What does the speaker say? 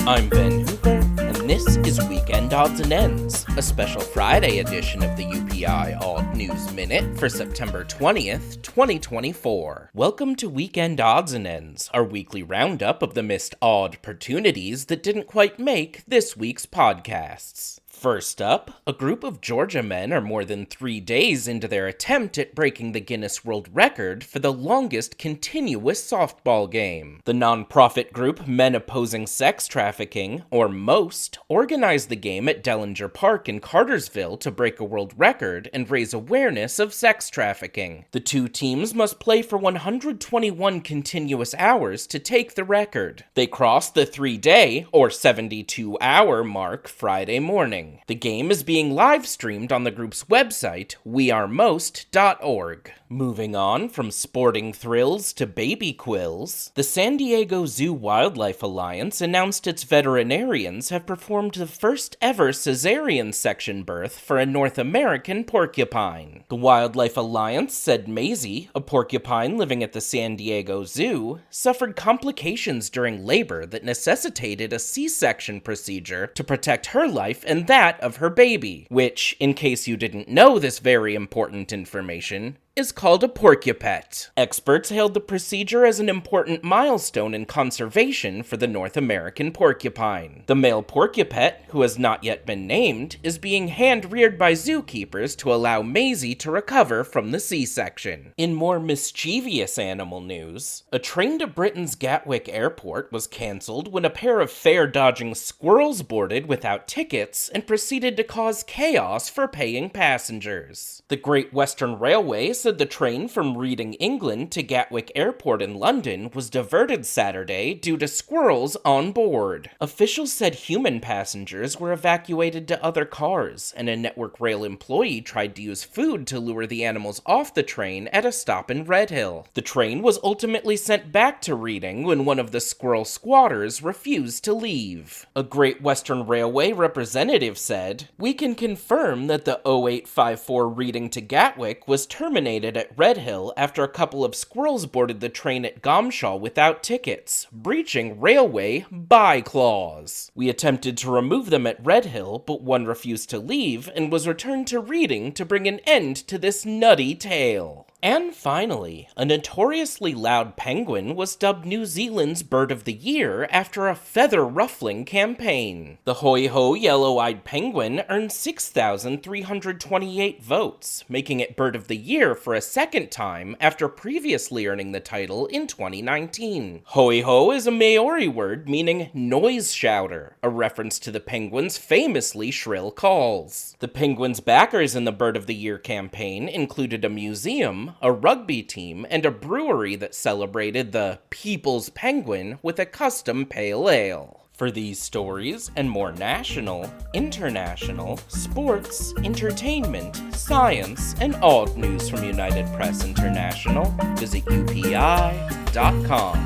I'm Ben Hooper, and this is Weekend Odds and Ends, a special Friday edition of the UPI Odd News Minute for September 20th, 2024. Welcome to Weekend Odds and Ends, our weekly roundup of the missed odd-portunities that didn't quite make this week's podcasts. First up, a group of Georgia men are more than 3 days into their attempt at breaking the Guinness World Record for the longest continuous softball game. The nonprofit group Men Opposing Sex Trafficking, or MOST, organized the game at Dellinger Park in Cartersville to break a world record and raise awareness of sex trafficking. The two teams must play for 121 continuous hours to take the record. They crossed the 3-day, or 72-hour mark Friday morning. The game is being live-streamed on the group's website, wearemost.org. Moving on from sporting thrills to baby quills, the San Diego Zoo Wildlife Alliance announced its veterinarians have performed the first ever cesarean section birth for a North American porcupine. The Wildlife Alliance said Maisie, a porcupine living at the San Diego Zoo, suffered complications during labor that necessitated a C-section procedure to protect her life and that of her baby, which, in case you didn't know this very important information, is called a porcupet. Experts hailed the procedure as an important milestone in conservation for the North American porcupine. The male porcupet, who has not yet been named, is being hand-reared by zookeepers to allow Maisie to recover from the C-section. In more mischievous animal news, a train to Britain's Gatwick Airport was cancelled when a pair of fare-dodging squirrels boarded without tickets and proceeded to cause chaos for paying passengers. The Great Western Railway said the train from Reading, England to Gatwick Airport in London was diverted Saturday due to squirrels on board. Officials said human passengers were evacuated to other cars, and a Network Rail employee tried to use food to lure the animals off the train at a stop in Redhill. The train was ultimately sent back to Reading when one of the squirrel squatters refused to leave. A Great Western Railway representative said, "We can confirm that the 0854 Reading to Gatwick was terminated at Redhill after a couple of squirrels boarded the train at Gomshaw without tickets, breaching railway by-clause. We attempted to remove them at Redhill, but one refused to leave and was returned to Reading to bring an end to this nutty tale." And finally, a notoriously loud penguin was dubbed New Zealand's Bird of the Year after a feather-ruffling campaign. The hoi-ho yellow-eyed penguin earned 6,328 votes, making it Bird of the Year for a second time after previously earning the title in 2019. Hoi-ho is a Maori word meaning noise shouter, a reference to the penguin's famously shrill calls. The penguin's backers in the Bird of the Year campaign included a museum, a rugby team, and a brewery that celebrated the People's Penguin with a custom pale ale. For these stories and more national, international, sports, entertainment, science, and odd news from United Press International, visit UPI.com.